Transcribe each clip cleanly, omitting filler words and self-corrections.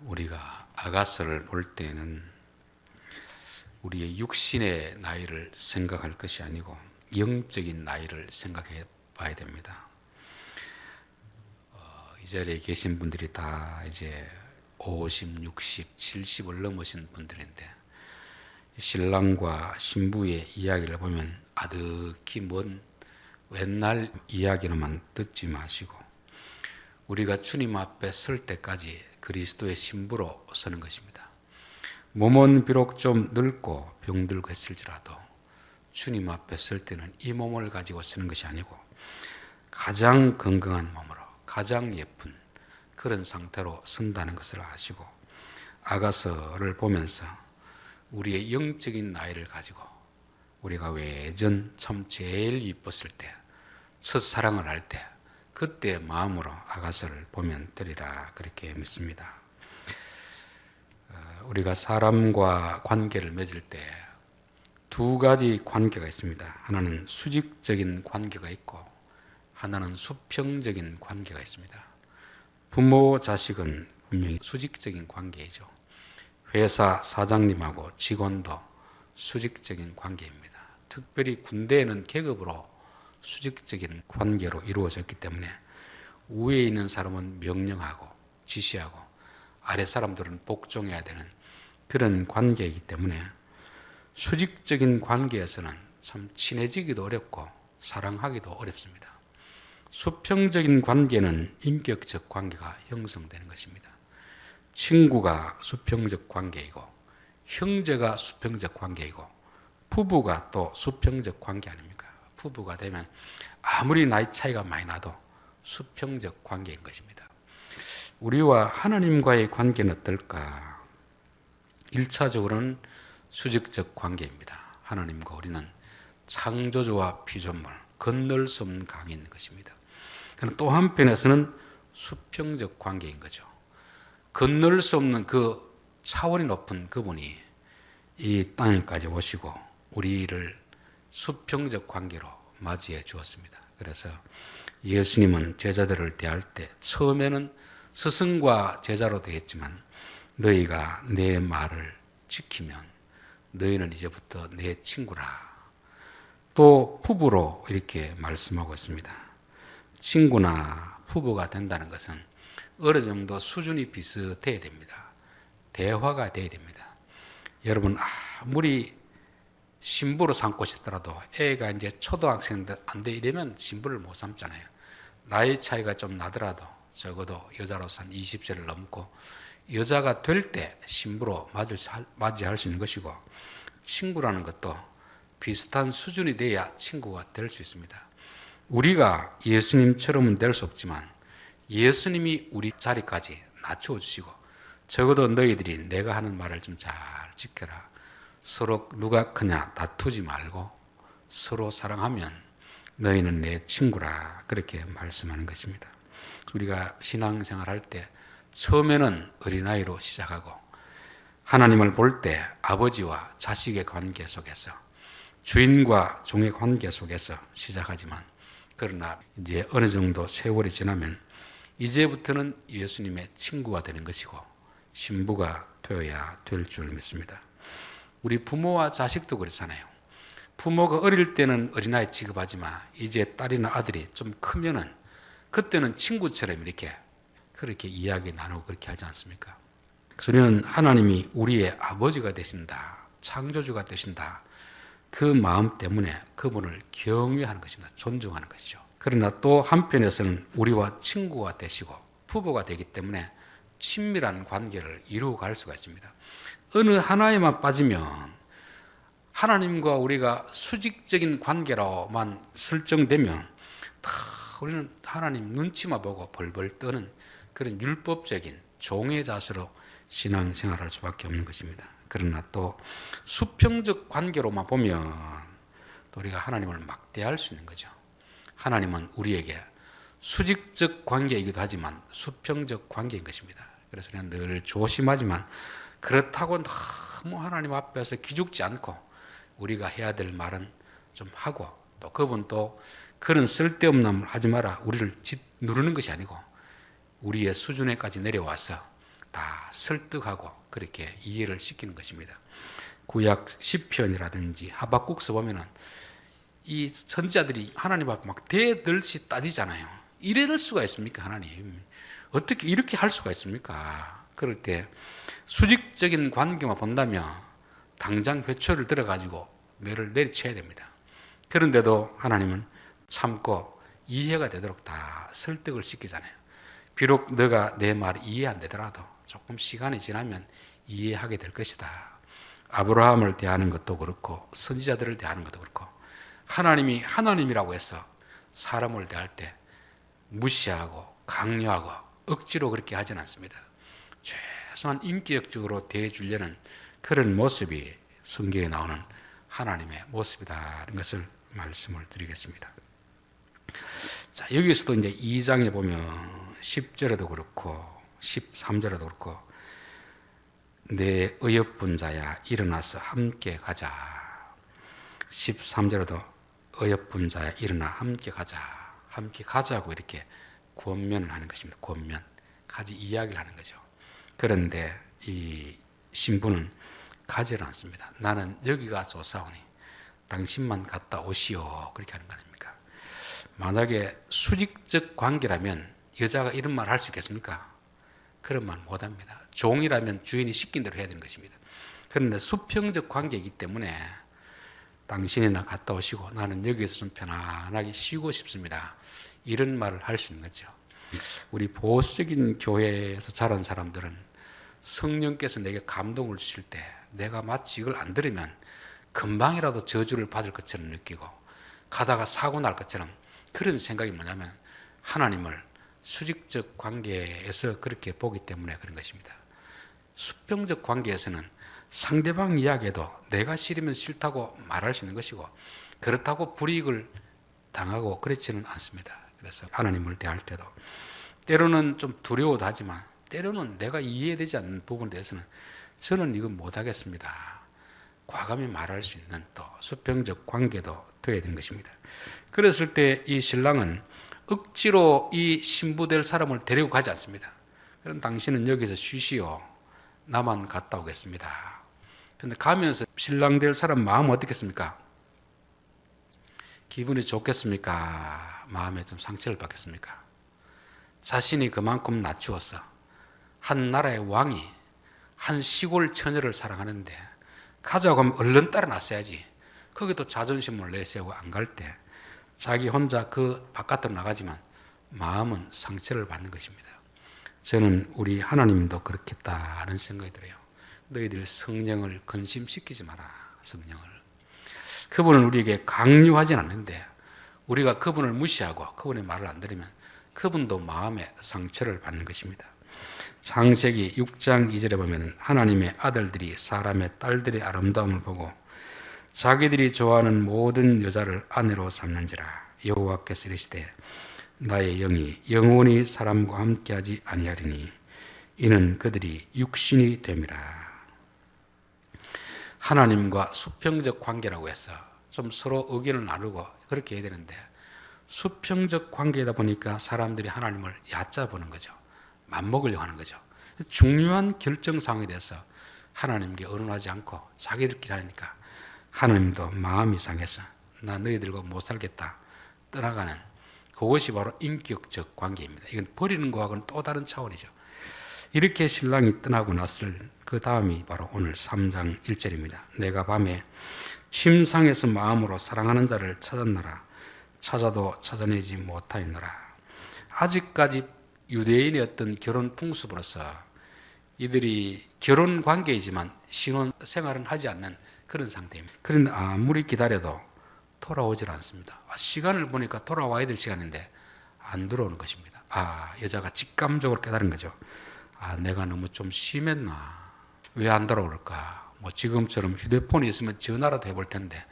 우리가 아가서를 볼 때는 우리의 육신의 나이를 생각할 것이 아니고 영적인 나이를 생각해 봐야 됩니다. 이 자리에 계신 분들이 다 이제 50, 60, 70을 넘으신 분들인데 신랑과 신부의 이야기를 보면 아득히 먼 옛날 이야기로만 듣지 마시고 우리가 주님 앞에 설 때까지 그리스도의 신부로 서는 것입니다. 몸은 비록 좀 늙고 병들고 했을지라도 주님 앞에 설 때는 이 몸을 가지고 서는 것이 아니고 가장 건강한 몸으로 가장 예쁜 그런 상태로 선다는 것을 아시고 아가서를 보면서 우리의 영적인 나이를 가지고 우리가 외전 참 제일 이뻤을 때 첫사랑을 할 때 그때 마음으로 아가서를 보면 되리라 그렇게 믿습니다. 우리가 사람과 관계를 맺을 때 두 가지 관계가 있습니다. 하나는 수직적인 관계가 있고 하나는 수평적인 관계가 있습니다. 부모, 자식은 분명히 수직적인 관계이죠. 회사 사장님하고 직원도 수직적인 관계입니다. 특별히 군대에는 계급으로 수직적인 관계로 이루어졌기 때문에 위에 있는 사람은 명령하고 지시하고 아래 사람들은 복종해야 되는 그런 관계이기 때문에 수직적인 관계에서는 참 친해지기도 어렵고 사랑하기도 어렵습니다. 수평적인 관계는 인격적 관계가 형성되는 것입니다. 친구가 수평적 관계이고 형제가 수평적 관계이고 부부가 또 수평적 관계 아닙니까? 부부가 되면 아무리 나이 차이가 많이 나도 수평적 관계인 것입니다. 우리와 하나님과의 관계는 어떨까? 1차적으로는 수직적 관계입니다. 하나님과 우리는 창조주와 피조물, 건널 수 없는 강인 것입니다. 그러나 또 한편에서는 수평적 관계인 거죠. 건널 수 없는 그 차원이 높은 그분이 이 땅에까지 오시고 우리를 수평적 관계로 맞이해 주었습니다. 그래서 예수님은 제자들을 대할 때 처음에는 스승과 제자로 대했지만 너희가 내 말을 지키면 너희는 이제부터 내 친구라. 또 부부로 이렇게 말씀하고 있습니다. 친구나 부부가 된다는 것은 어느 정도 수준이 비슷해야 됩니다. 대화가 돼야 됩니다. 여러분 아무리 신부로 삼고 싶더라도 애가 이제 초등학생도 안 돼 이러면 신부를 못 삼잖아요. 나이 차이가 좀 나더라도 적어도 여자로서 한 20세를 넘고 여자가 될 때 신부로 맞이할 수 있는 것이고 친구라는 것도 비슷한 수준이 돼야 친구가 될 수 있습니다. 우리가 예수님처럼은 될 수 없지만 예수님이 우리 자리까지 낮추어 주시고 적어도 너희들이 내가 하는 말을 좀 잘 지켜라. 서로 누가 크냐 다투지 말고 서로 사랑하면 너희는 내 친구라 그렇게 말씀하는 것입니다. 우리가 신앙생활 할 때 처음에는 어린아이로 시작하고 하나님을 볼 때 아버지와 자식의 관계 속에서 주인과 종의 관계 속에서 시작하지만 그러나 이제 어느 정도 세월이 지나면 이제부터는 예수님의 친구가 되는 것이고 신부가 되어야 될 줄 믿습니다. 우리 부모와 자식도 그렇잖아요. 부모가 어릴 때는 어린아이 취급하지만 이제 딸이나 아들이 좀 크면은 그때는 친구처럼 그렇게 이야기 나누고 그렇게 하지 않습니까? 그래서 우리는 하나님이 우리의 아버지가 되신다, 창조주가 되신다. 그 마음 때문에 그분을 경외하는 것입니다. 존중하는 것이죠. 그러나 또 한편에서는 우리와 친구가 되시고 부부가 되기 때문에 친밀한 관계를 이루어 갈 수가 있습니다. 어느 하나에만 빠지면 하나님과 우리가 수직적인 관계로만 설정되면 다 우리는 하나님 눈치만 보고 벌벌 떠는 그런 율법적인 종의 자세로 신앙생활할 수밖에 없는 것입니다. 그러나 또 수평적 관계로만 보면 또 우리가 하나님을 막대할 수 있는 거죠. 하나님은 우리에게 수직적 관계이기도 하지만 수평적 관계인 것입니다. 그래서 우리는 늘 조심하지만 그렇다고 너무 하나님 앞에서 기죽지 않고 우리가 해야 될 말은 좀 하고 또 그분도 그런 쓸데없는 말 하지 마라 우리를 누르는 것이 아니고 우리의 수준에까지 내려와서 다 설득하고 그렇게 이해를 시키는 것입니다. 구약 시편이라든지 하박국서 보면은 이 선지자들이 하나님 앞에 막 대들시 따지잖아요. 이럴 수가 있습니까, 하나님? 어떻게 이렇게 할 수가 있습니까? 그럴 때 수직적인 관계만 본다면 당장 회초를 들어가지고 매를 내리쳐야 됩니다. 그런데도 하나님은 참고 이해가 되도록 다 설득을 시키잖아요. 비록 너가 내 말이 이해 안 되더라도 조금 시간이 지나면 이해하게 될 것이다. 아브라함을 대하는 것도 그렇고 선지자들을 대하는 것도 그렇고 하나님이 하나님이라고 해서 사람을 대할 때 무시하고 강요하고 억지로 그렇게 하진 않습니다. 최소한 인격적으로 대해주려는 그런 모습이 성경에 나오는 하나님의 모습이다는 것을 말씀을 드리겠습니다. 자, 여기서도 이제 2장에 보면 10절에도 그렇고 13절에도 그렇고 내 어여쁜 자야 일어나서 함께 가자. 13절에도 어여쁜 자야 일어나 함께 가자. 함께 가자고 이렇게 권면을 하는 것입니다. 권면. 가지 이야기를 하는 거죠. 그런데 이 신부는 가지를 않습니다. 나는 여기가 좋사오니 당신만 갔다 오시오. 그렇게 하는 거 아닙니까? 만약에 수직적 관계라면 여자가 이런 말을 할 수 있겠습니까? 그런 말 못합니다. 종이라면 주인이 시킨 대로 해야 되는 것입니다. 그런데 수평적 관계이기 때문에 당신이나 갔다 오시고 나는 여기서 좀 편안하게 쉬고 싶습니다. 이런 말을 할 수 있는 거죠. 우리 보수적인 교회에서 자란 사람들은 성령께서 내게 감동을 주실 때 내가 마치 이걸 안 들으면 금방이라도 저주를 받을 것처럼 느끼고 가다가 사고 날 것처럼 그런 생각이 뭐냐면 하나님을 수직적 관계에서 그렇게 보기 때문에 그런 것입니다. 수평적 관계에서는 상대방 이야기에도 내가 싫으면 싫다고 말할 수 있는 것이고 그렇다고 불이익을 당하고 그렇지는 않습니다. 그래서 하나님을 대할 때도 때로는 좀 두려워도 하지만 때로는 내가 이해되지 않는 부분에 대해서는 저는 이거 못하겠습니다. 과감히 말할 수 있는 또 수평적 관계도 되어야 되는 것입니다. 그랬을 때 이 신랑은 억지로 이 신부될 사람을 데리고 가지 않습니다. 그럼 당신은 여기서 쉬시오. 나만 갔다 오겠습니다. 그런데 가면서 신랑 될 사람 마음은 어떻겠습니까? 기분이 좋겠습니까? 마음에 좀 상처를 받겠습니까? 자신이 그만큼 낮추어서 한 나라의 왕이 한 시골 처녀를 사랑하는데 가자고 하면 얼른 따라 나서야지. 거기도 자존심을 내세우고 안 갈 때 자기 혼자 그 바깥으로 나가지만 마음은 상처를 받는 것입니다. 저는 우리 하나님도 그렇겠다는 생각이 들어요. 너희들 성령을 근심시키지 마라. 성령을. 그분은 우리에게 강요하진 않는데 우리가 그분을 무시하고 그분의 말을 안 들으면 그분도 마음에 상처를 받는 것입니다. 창세기 6장 2절에 보면 하나님의 아들들이 사람의 딸들의 아름다움을 보고 자기들이 좋아하는 모든 여자를 아내로 삼는지라. 여호와께서 이르시되 나의 영이 영원히 사람과 함께하지 아니하리니 이는 그들이 육신이 됨이라. 하나님과 수평적 관계라고 해서 좀 서로 의견을 나누고 그렇게 해야 되는데 수평적 관계이다 보니까 사람들이 하나님을 얕잡아 보는 거죠. 맘먹으려고 하는 거죠. 중요한 결정 사항에 대해서 하나님께 의논하지 않고 자기들끼리 하니까 하나님도 마음이 상해서 나 너희들과 못 살겠다 떠나가는 그것이 바로 인격적 관계입니다. 이건 버리는 것하고는 또 다른 차원이죠. 이렇게 신랑이 떠나고 났을 그 다음이 바로 오늘 3장 1절입니다. 내가 밤에 침상에서 마음으로 사랑하는 자를 찾았노라. 찾아도 찾아내지 못하였노라. 아직까지 유대인의 어떤 결혼 풍습으로서 이들이 결혼 관계이지만 신혼 생활은 하지 않는 그런 상태입니다. 그런데 아무리 기다려도 돌아오질 않습니다. 시간을 보니까 돌아와야 될 시간인데 안 들어오는 것입니다. 여자가 직감적으로 깨달은 거죠. 내가 너무 좀 심했나? 왜 안 돌아올까? 뭐 지금처럼 휴대폰이 있으면 전화라도 해볼 텐데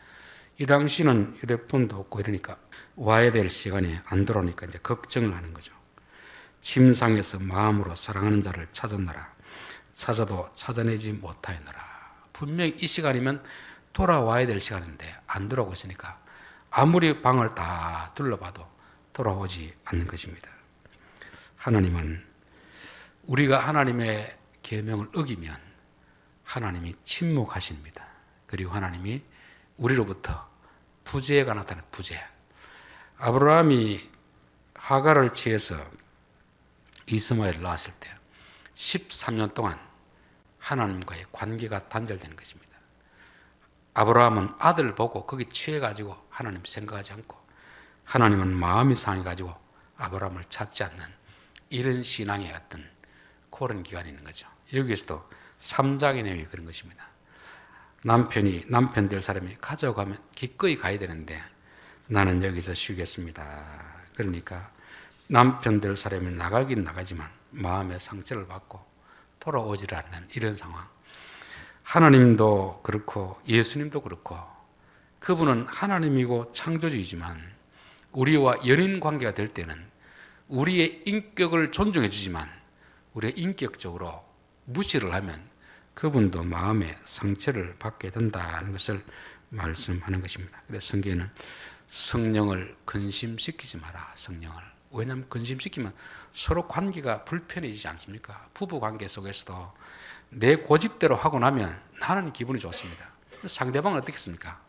이 당시는 휴대폰도 없고 이러니까 와야 될 시간에 안 들어오니까 이제 걱정을 하는 거죠. 침상에서 마음으로 사랑하는 자를 찾았노라. 찾아도 찾아내지 못하였노라. 분명히 이 시간이면 돌아와야 될 시간인데 안 돌아오고 있으니까 아무리 방을 다 둘러봐도 돌아오지 않는 것입니다. 하나님은 우리가 하나님의 계명을 어기면 하나님이 침묵하십니다. 그리고 하나님이 우리로부터 부재가 나타나는 부재. 아브라함이 하갈을 취해서 이스마엘을 낳았을 때 13년 동안 하나님과의 관계가 단절되는 것입니다. 아브라함은 아들 보고 거기 취해가지고 하나님 생각하지 않고, 하나님은 마음이 상해가지고 아브라함을 찾지 않는 이런 신앙의 어떤 그런 기간이 있는 거죠. 여기서도 3장의 내용이 그런 것입니다. 남편 될 사람이 가져가면 기꺼이 가야 되는데 나는 여기서 쉬겠습니다. 그러니까 남편 될 사람이 나가긴 나가지만 마음의 상처를 받고 돌아오질 않는 이런 상황. 하나님도 그렇고 예수님도 그렇고 그분은 하나님이고 창조주이지만 우리와 연인 관계가 될 때는 우리의 인격을 존중해 주지만 우리의 인격적으로 무시를 하면 그분도 마음의 상처를 받게 된다는 것을 말씀하는 것입니다. 그래서 성경에는 성령을 근심시키지 마라. 성령을. 왜냐하면 근심시키면 서로 관계가 불편해지지 않습니까? 부부 관계 속에서도 내 고집대로 하고 나면 나는 기분이 좋습니다. 상대방은 어떻겠습니까?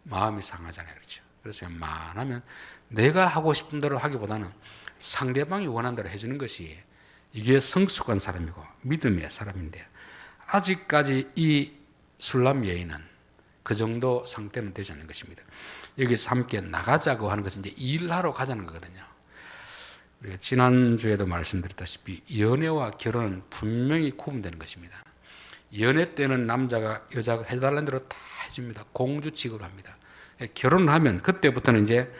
마음이 상하잖아요. 그렇죠? 그래서 웬만하면 내가 하고 싶은 대로 하기보다는 상대방이 원하는 대로 해주는 것이 이게 성숙한 사람이고 믿음의 사람인데 아직까지 이 술람 여인은 그 정도 상태는 되지 않는 것입니다. 여기서 함께 나가자고 하는 것은 이제 일하러 가자는 거거든요. 우리가 지난주에도 말씀드렸다시피 연애와 결혼은 분명히 구분되는 것입니다. 연애 때는 남자가 여자가 해달라는 대로 다 해줍니다. 공주 취급을 합니다. 결혼을 하면 그때부터는 이제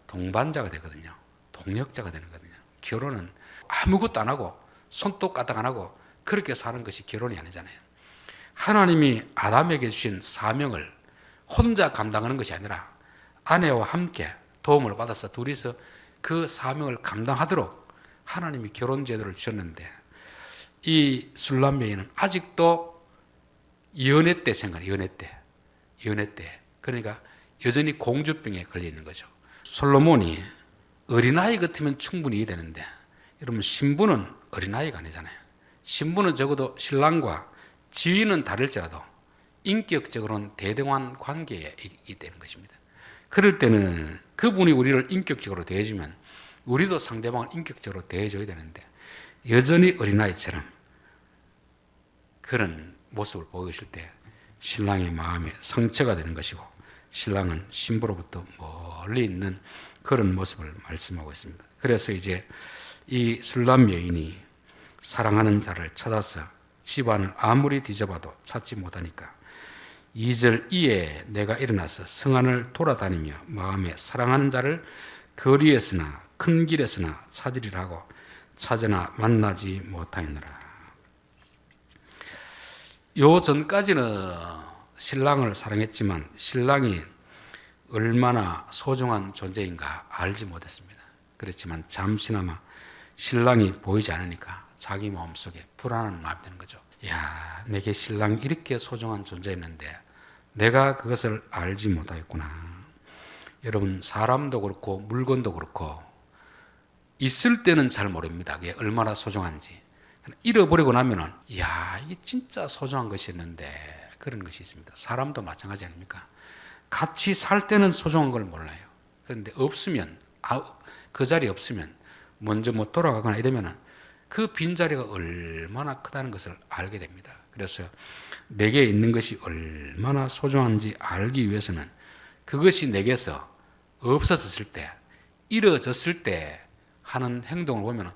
동반자가 되거든요. 동역자가 되는 거거든요. 결혼은 아무것도 안 하고 손톱 까딱 안 하고 그렇게 사는 것이 결혼이 아니잖아요. 하나님이 아담에게 주신 사명을 혼자 감당하는 것이 아니라 아내와 함께 도움을 받아서 둘이서 그 사명을 감당하도록 하나님이 결혼 제도를 주셨는데 이 술람 여인은 아직도 연애 때 생각해요. 연애 때. 그러니까 여전히 공주병에 걸려 있는 거죠. 솔로몬이 어린아이 같으면 충분히 이해되는데 여러분 신부는 어린아이가 아니잖아요. 신부는 적어도 신랑과 지위는 다를지라도 인격적으로는 대등한 관계에 있게 되는 것입니다. 그럴 때는 그분이 우리를 인격적으로 대해주면 우리도 상대방을 인격적으로 대해줘야 되는데 여전히 어린아이처럼 그런 모습을 보이실 때 신랑의 마음에 상처가 되는 것이고 신랑은 신부로부터 멀리 있는 그런 모습을 말씀하고 있습니다. 그래서 이제 이 술람 여인이 사랑하는 자를 찾아서 집안을 아무리 뒤져봐도 찾지 못하니까 2절 이에 내가 일어나서 성안을 돌아다니며 마음에 사랑하는 자를 거리에서나 큰 길에서나 찾으리라 하고 찾으나 만나지 못하였느라. 요 전까지는 신랑을 사랑했지만 신랑이 얼마나 소중한 존재인가 알지 못했습니다. 그렇지만 잠시나마 신랑이 보이지 않으니까 자기 마음속에 불안한 마음이 드는 거죠. 야, 내게 신랑이 이렇게 소중한 존재였는데 내가 그것을 알지 못하였구나. 여러분 사람도 그렇고 물건도 그렇고 있을 때는 잘 모릅니다. 그게 얼마나 소중한지. 잃어버리고 나면은 야, 이게 진짜 소중한 것이었는데 그런 것이 있습니다. 사람도 마찬가지 아닙니까? 같이 살 때는 소중한 걸 몰라요. 그런데 없으면 그 자리에 없으면 먼저 뭐 돌아가거나 이러면은 그 빈자리가 얼마나 크다는 것을 알게 됩니다. 그래서 내게 있는 것이 얼마나 소중한지 알기 위해서는 그것이 내게서 없어졌을 때, 잃어졌을 때 하는 행동을 보면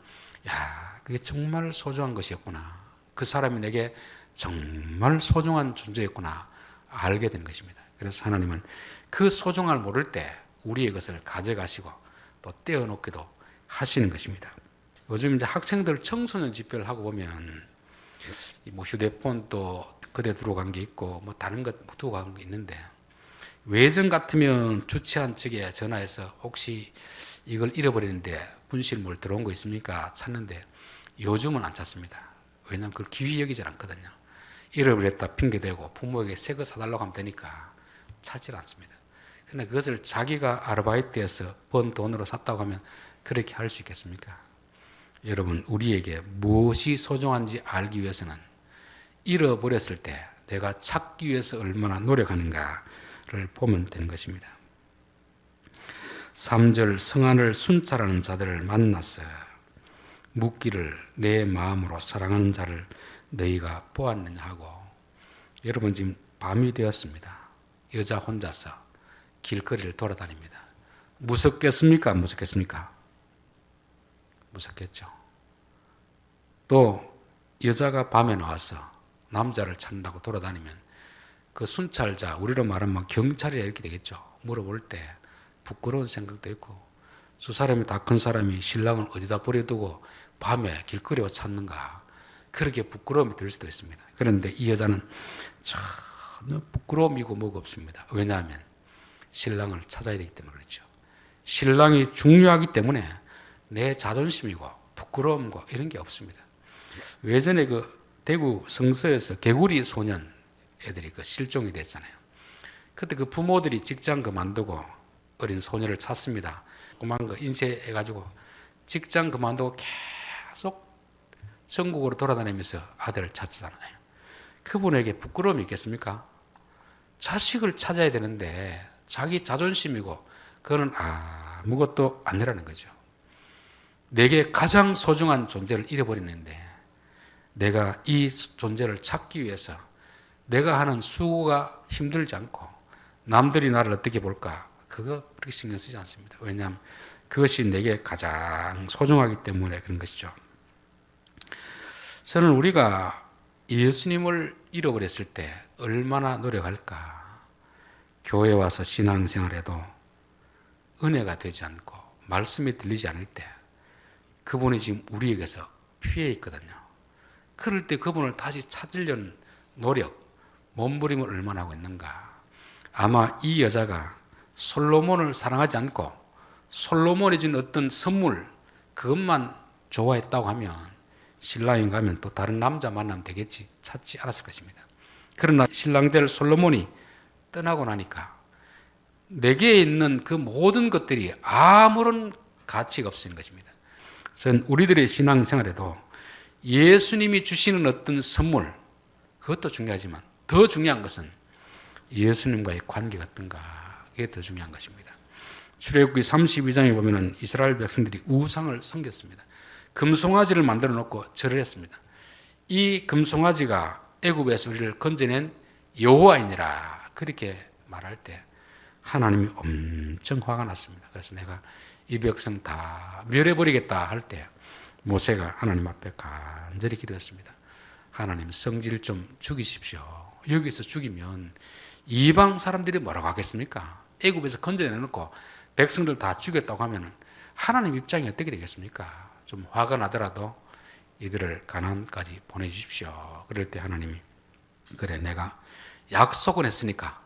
야, 그게 정말 소중한 것이었구나. 그 사람이 내게 정말 소중한 존재였구나 알게 된 것입니다. 그래서 하나님은 그 소중함을 모를 때 우리의 것을 가져가시고 또 떼어놓기도 하시는 것입니다. 요즘 이제 학생들 청소년 집회를 하고 보면 뭐 휴대폰 또 그대 두고 간 게 있고 뭐 다른 것 두고 간 게 있는데 외전 같으면 주최한 측에 전화해서 혹시 이걸 잃어버리는데 분실물 들어온 거 있습니까? 찾는데 요즘은 안 찾습니다. 왜냐하면 그걸 기위 여기질 않거든요. 잃어버렸다 핑계대고 부모에게 새 거 사달라고 하면 되니까 찾질 않습니다. 그런데 그것을 자기가 아르바이트해서 번 돈으로 샀다고 하면 그렇게 할 수 있겠습니까? 여러분, 우리에게 무엇이 소중한지 알기 위해서는 잃어버렸을 때 내가 찾기 위해서 얼마나 노력하는가를 보면 되는 것입니다. 3절, 성안을 순찰하는 자들을 만나서 묻기를 내 마음으로 사랑하는 자를 너희가 보았느냐 하고. 여러분, 지금 밤이 되었습니다. 여자 혼자서 길거리를 돌아다닙니다. 무섭겠습니까? 안 무섭겠습니까? 무섭겠죠. 또 여자가 밤에 나와서 남자를 찾는다고 돌아다니면 그 순찰자, 우리로 말하면 경찰이라 이렇게 되겠죠. 물어볼 때 부끄러운 생각도 있고, 두 사람이 다 큰 사람이 신랑을 어디다 버려두고 밤에 길거리에 찾는가, 그렇게 부끄러움이 들 수도 있습니다. 그런데 이 여자는 전혀 부끄러움이고 뭐가 없습니다. 왜냐하면 신랑을 찾아야 되기 때문에 그렇죠. 신랑이 중요하기 때문에 내 자존심이고 부끄러움과 이런 게 없습니다. 예전에 그 대구 성서에서 개구리 소년 애들이 그 실종이 됐잖아요. 그때 그 부모들이 직장 그만두고 어린 소녀를 찾습니다. 그만 그 인쇄해가지고 직장 그만두고 계속 전국으로 돌아다니면서 아들을 찾잖아요. 그분에게 부끄러움이 있겠습니까? 자식을 찾아야 되는데 자기 자존심이고 그거는 아무것도 아니라는 거죠. 내게 가장 소중한 존재를 잃어버리는데 내가 이 존재를 찾기 위해서 내가 하는 수고가 힘들지 않고 남들이 나를 어떻게 볼까, 그거 그렇게 신경 쓰지 않습니다. 왜냐하면 그것이 내게 가장 소중하기 때문에 그런 것이죠. 저는 우리가 예수님을 잃어버렸을 때 얼마나 노력할까. 교회 와서 신앙생활해도 은혜가 되지 않고 말씀이 들리지 않을 때 그분이 지금 우리에게서 피해 있거든요. 그럴 때 그분을 다시 찾으려는 노력, 몸부림을 얼마나 하고 있는가. 아마 이 여자가 솔로몬을 사랑하지 않고 솔로몬이 준 어떤 선물, 그것만 좋아했다고 하면 신랑이 가면 또 다른 남자 만나면 되겠지 찾지 않았을 것입니다. 그러나 신랑 될 솔로몬이 떠나고 나니까 내게 있는 그 모든 것들이 아무런 가치가 없어지는 것입니다. 저는 우리들의 신앙생활에도 예수님이 주시는 어떤 선물, 그것도 중요하지만 더 중요한 것은 예수님과의 관계가 어떤가, 이게 더 중요한 것입니다. 출애굽기 32장에 보면 이스라엘 백성들이 우상을 섬겼습니다. 금송아지를 만들어 놓고 절을 했습니다. 이 금송아지가 애굽에서 우리를 건져낸 여호와이니라, 그렇게 말할 때 하나님이 엄청 화가 났습니다. 그래서 내가 이 백성 다 멸해버리겠다 할 때 모세가 하나님 앞에 간절히 기도했습니다. 하나님, 성질 좀 죽이십시오. 여기서 죽이면 이방 사람들이 뭐라고 하겠습니까? 애굽에서 건져내놓고 백성들 다 죽였다고 하면 하나님 입장이 어떻게 되겠습니까? 좀 화가 나더라도 이들을 가나안까지 보내주십시오. 그럴 때 하나님이, 그래, 내가 약속은 했으니까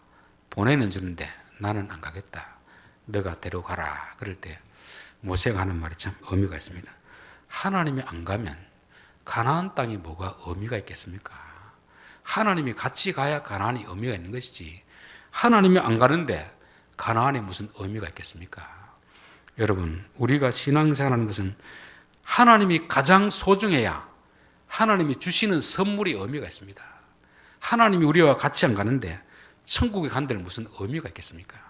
보내는 주는데 나는 안 가겠다. 너가 데려가라. 그럴 때 모세가 하는 말이 참 의미가 있습니다. 하나님이 안 가면 가나안 땅이 뭐가 의미가 있겠습니까? 하나님이 같이 가야 가나안이 의미가 있는 것이지, 하나님이 안 가는데 가나안에 무슨 의미가 있겠습니까? 여러분, 우리가 신앙생활하는 것은 하나님이 가장 소중해야 하나님이 주시는 선물이 의미가 있습니다. 하나님이 우리와 같이 안 가는데 천국에 간들 무슨 의미가 있겠습니까?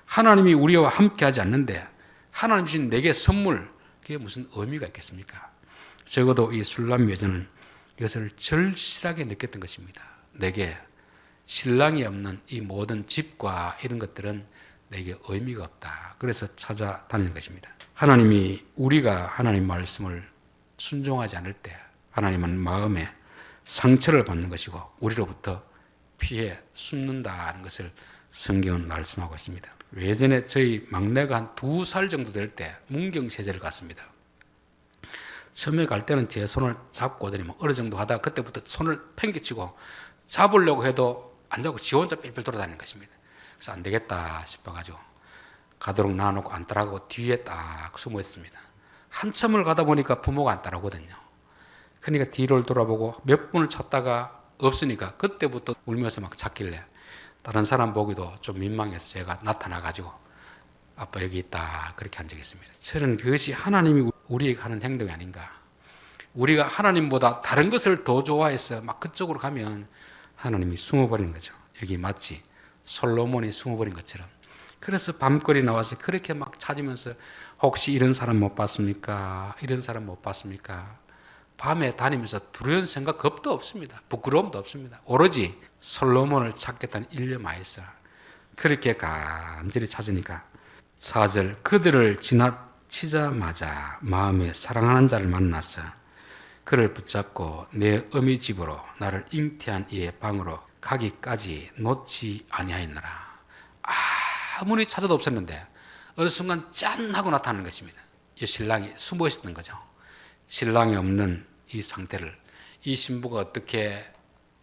하나님이 우리와 함께 하지 않는데 하나님 주신 내게 선물, 그게 무슨 의미가 있겠습니까? 적어도 이 술람 여자는 이것을 절실하게 느꼈던 것입니다. 내게 신랑이 없는 이 모든 집과 이런 것들은 내게 의미가 없다. 그래서 찾아다니는 것입니다. 하나님이, 우리가 하나님 말씀을 순종하지 않을 때 하나님은 마음에 상처를 받는 것이고 우리로부터 피해 숨는다는 것을 성경은 말씀하고 있습니다. 예전에 저희 막내가 한 2살 정도 될 때 문경세제를 갔습니다. 처음에 갈 때는 제 손을 잡고 오더니 어느 정도 하다가 그때부터 손을 팽개치고 잡으려고 해도 안 잡고 지 혼자 삘삘 돌아다니는 것입니다. 그래서 안 되겠다 싶어가지고 가도록 놔놓고 안 따라가고 뒤에 딱 숨어 있습니다. 한참을 가다 보니까 부모가 안 따라오거든요. 그러니까 뒤를 돌아보고 몇 분을 찾다가 없으니까 그때부터 울면서 막 찾길래 다른 사람 보기도 좀 민망해서 제가 나타나가지고 아빠 여기 있다 그렇게 한 적이 있습니다. 저는 그것이 하나님이 우리에게 하는 행동이 아닌가. 우리가 하나님보다 다른 것을 더 좋아해서 막 그쪽으로 가면 하나님이 숨어버리는 거죠. 여기 마치 솔로몬이 숨어버린 것처럼. 그래서 밤거리 나와서 그렇게 막 찾으면서 혹시 이런 사람 못 봤습니까? 이런 사람 못 봤습니까? 밤에 다니면서 두려운 생각 겁도 없습니다. 부끄러움도 없습니다. 오로지 솔로몬을 찾겠다는 일념하에서 그렇게 간절히 찾으니까 4절 그들을 지나치자마자 마음에 사랑하는 자를 만나서 그를 붙잡고 내 어미 집으로 나를 잉태한 이의 방으로 가기까지 놓지 아니하였느라. 아무리 찾아도 없었는데 어느 순간 짠 하고 나타나는 것입니다. 이 신랑이 숨어 있었던 거죠. 신랑이 없는 이 상태를 이 신부가 어떻게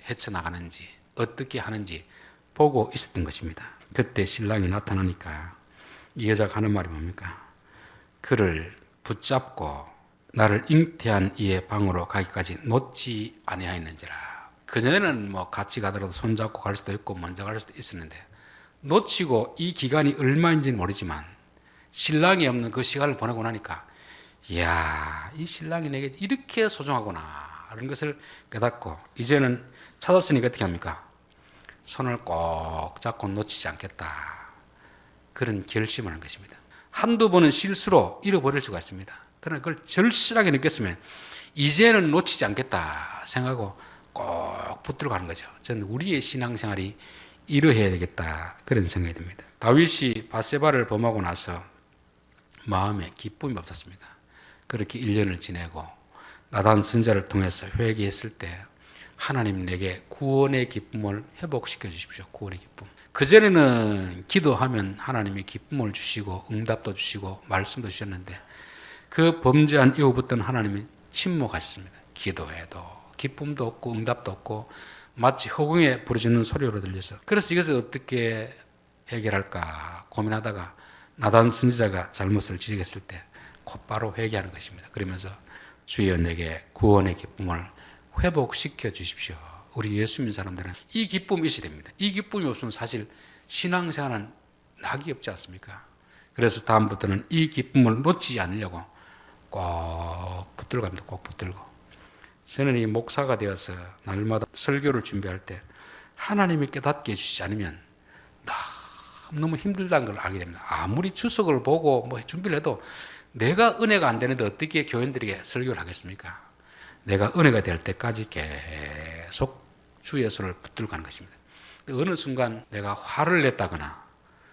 헤쳐나가는지 어떻게 하는지 보고 있었던 것입니다. 그때 신랑이 나타나니까 이 여자가 하는 말이 뭡니까? 그를 붙잡고 나를 잉태한 이의 방으로 가기까지 놓지 아니하였는지라. 그전에는 뭐 같이 가더라도 손잡고 갈 수도 있고 먼저 갈 수도 있었는데 놓치고 이 기간이 얼마인지는 모르지만 신랑이 없는 그 시간을 보내고 나니까 이야, 이 신랑이 내게 이렇게 소중하구나 이런 것을 깨닫고 이제는 찾았으니까 어떻게 합니까? 손을 꼭 잡고 놓치지 않겠다. 그런 결심을 한 것입니다. 한두 번은 실수로 잃어버릴 수가 있습니다. 그러나 그걸 절실하게 느꼈으면 이제는 놓치지 않겠다 생각하고 꼭 붙들어 가는 거죠. 저는 우리의 신앙생활이 이러해야 되겠다 그런 생각이 듭니다. 다윗이 밧세바를 범하고 나서 마음에 기쁨이 없었습니다. 그렇게 1년을 지내고 나단 선지자를 통해서 회개했을 때 하나님 내게 구원의 기쁨을 회복시켜 주십시오. 구원의 기쁨. 그전에는 기도하면 하나님이 기쁨을 주시고 응답도 주시고 말씀도 주셨는데 그 범죄한 이후부터는 하나님이 침묵하셨습니다. 기도해도 기쁨도 없고 응답도 없고 마치 허공에 부르짖는 소리로 들려서 그래서 이것을 어떻게 해결할까 고민하다가 나단 선지자가 잘못을 지적했을 때 곧바로 회개하는 것입니다. 그러면서 주여 내게 구원의 기쁨을 회복시켜 주십시오. 우리 예수 믿는 사람들은 이 기쁨이 있어야 됩니다. 이 기쁨이 없으면 사실 신앙생활은 낙이 없지 않습니까? 그래서 다음부터는 이 기쁨을 놓치지 않으려고 꼭 붙들고 갑니다. 꼭 붙들고. 저는 이 목사가 되어서 날마다 설교를 준비할 때 하나님이 깨닫게 해주시지 않으면 너무 힘들다는 걸 알게 됩니다. 아무리 주석을 보고 뭐 준비를 해도 내가 은혜가 안 되는데 어떻게 교인들에게 설교를 하겠습니까? 내가 은혜가 될 때까지 계속 주 예수를 붙들고 가는 것입니다. 어느 순간 내가 화를 냈다거나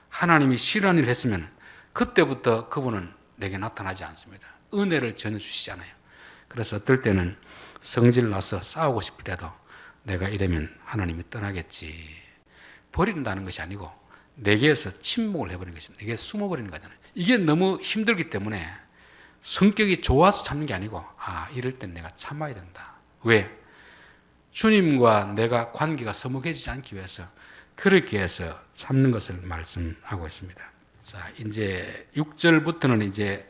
하나님이 싫어하는 일을 했으면 그때부터 그분은 내게 나타나지 않습니다. 은혜를 전혀 주시지 않아요. 그래서 어떨 때는 성질 나서 싸우고 싶을 때도 내가 이러면 하나님이 떠나겠지. 버린다는 것이 아니고 내게서 침묵을 해버리는 것입니다. 내게 숨어버리는 거잖아요. 이게 너무 힘들기 때문에 성격이 좋아서 참는 게 아니고 이럴 땐 내가 참아야 된다. 왜? 주님과 내가 관계가 서먹해지지 않기 위해서 그렇게 해서 참는 것을 말씀하고 있습니다. 자, 이제 6절부터는 이제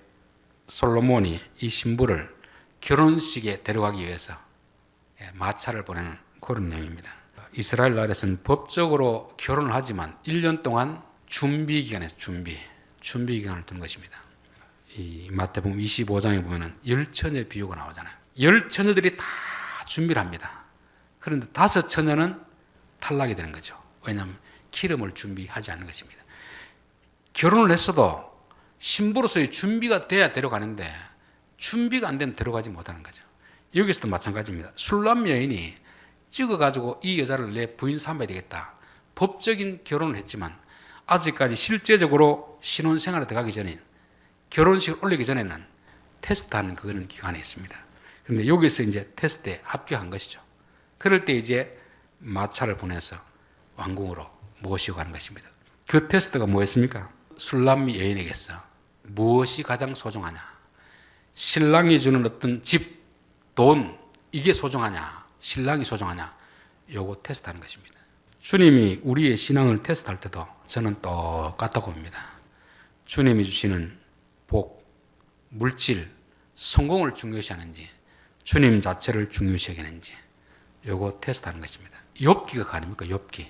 솔로몬이 이 신부를 결혼식에 데려가기 위해서 마차를 보내는 그런 내용입니다. 이스라엘 나라에서는 법적으로 결혼을 하지만 1년 동안 준비 기간에서 준비 기간을 두는 것입니다. 이 마태복음 25장에 보면은 10처녀 비유가 나오잖아요. 10처녀들이 다 준비를 합니다. 그런데 5처녀는 탈락이 되는 거죠. 왜냐하면 기름을 준비하지 않는 것입니다. 결혼을 했어도 신부로서의 준비가 돼야 데려가는데 준비가 안 되면 데려가지 못하는 거죠. 여기서도 마찬가지입니다. 술람 여인이 찍어가지고 이 여자를 내 부인 삼아야 되겠다. 법적인 결혼을 했지만 아직까지 실제적으로 신혼생활에 들어가기 전에 결혼식을 올리기 전에는 테스트하는 그런 기간이 있습니다. 그런데 여기서 이제 테스트에 합격한 것이죠. 그럴 때 이제 마차를 보내서 왕궁으로 모시고 가는 것입니다. 그 테스트가 뭐였습니까? 술람미 여인에게서 무엇이 가장 소중하냐? 신랑이 주는 어떤 집, 돈, 이게 소중하냐? 신랑이 소중하냐? 요거 테스트하는 것입니다. 주님이 우리의 신앙을 테스트할 때도 저는 똑같다고 봅니다. 주님이 주시는 복, 물질, 성공을 중요시하는지 주님 자체를 중요시 여기는지 요거 테스트하는 것입니다. 욥기가 아닙니까? 욥기.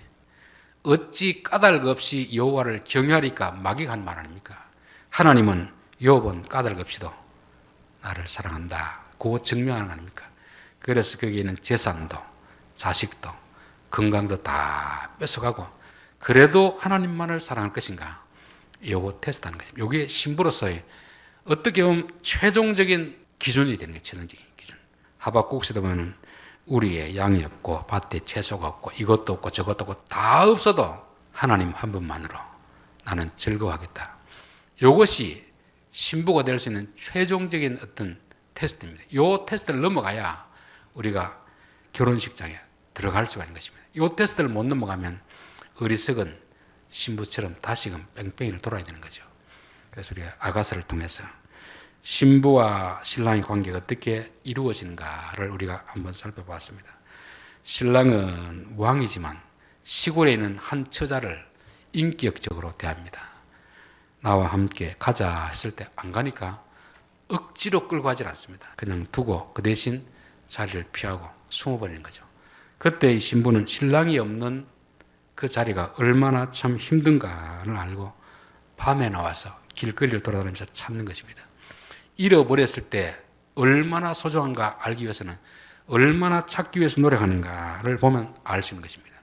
어찌 까닭 없이 여호와를 경외하리까 마귀가 한 말 아닙니까? 하나님은 욥은 까닭 없이도 나를 사랑한다. 그거 증명하는 거 아닙니까? 그래서 거기에는 재산도 자식도 건강도 다 뺏어가고 그래도 하나님만을 사랑할 것인가? 요거 테스트하는 것입니다. 이게 신부로서의 어떻게 보면 최종적인 기준이 되는 거예요. 최종적인 기준. 하박국서도 보면 우리의 양이 없고 밭에 채소가 없고 이것도 없고 저것도 없고 다 없어도 하나님 한 분만으로 나는 즐거워하겠다. 이것이 신부가 될 수 있는 최종적인 어떤 테스트입니다. 이 테스트를 넘어가야 우리가 결혼식장에 들어갈 수가 있는 것입니다. 이 테스트를 못 넘어가면 어리석은 신부처럼 다시금 뺑뺑이를 돌아야 되는 거죠. 그래서 우리가 아가서를 통해서 신부와 신랑의 관계가 어떻게 이루어지는가를 우리가 한번 살펴봤습니다. 신랑은 왕이지만 시골에 있는 한 처자를 인격적으로 대합니다. 나와 함께 가자 했을 때 안 가니까 억지로 끌고 가지 않습니다. 그냥 두고 그 대신 자리를 피하고 숨어버리는 거죠. 그때 이 신부는 신랑이 없는 그 자리가 얼마나 참 힘든가를 알고 밤에 나와서 길거리를 돌아다니면서 찾는 것입니다. 잃어버렸을 때 얼마나 소중한가 알기 위해서는 얼마나 찾기 위해서 노력하는가를 보면 알 수 있는 것입니다.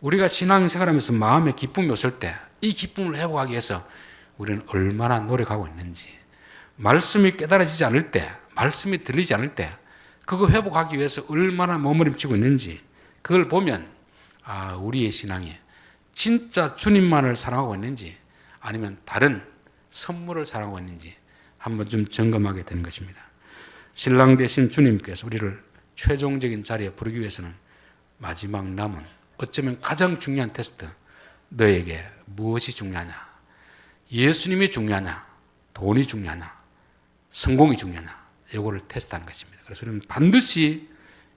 우리가 신앙생활하면서 마음에 기쁨이 없을 때 이 기쁨을 회복하기 위해서 우리는 얼마나 노력하고 있는지, 말씀이 깨달아지지 않을 때, 말씀이 들리지 않을 때 그거 회복하기 위해서 얼마나 몸부림치고 있는지 그걸 보면 우리의 신앙이 진짜 주님만을 사랑하고 있는지 아니면 다른 선물을 사랑하고 있는지 한번 좀 점검하게 되는 것입니다. 신랑 대신 주님께서 우리를 최종적인 자리에 부르기 위해서는 마지막 남은 어쩌면 가장 중요한 테스트, 너에게 무엇이 중요하냐? 예수님이 중요하냐? 돈이 중요하냐? 성공이 중요하냐? 이거를 테스트하는 것입니다. 그래서 우리는 반드시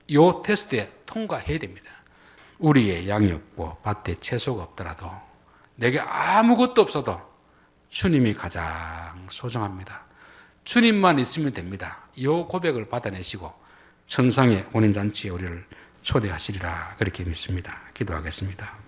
이 테스트에 통과해야 됩니다. 우리의 양이 없고 밭에 채소가 없더라도 내게 아무것도 없어도 주님이 가장 소중합니다. 주님만 있으면 됩니다. 이 고백을 받아내시고 천상의 혼인잔치에 우리를 초대하시리라 그렇게 믿습니다. 기도하겠습니다.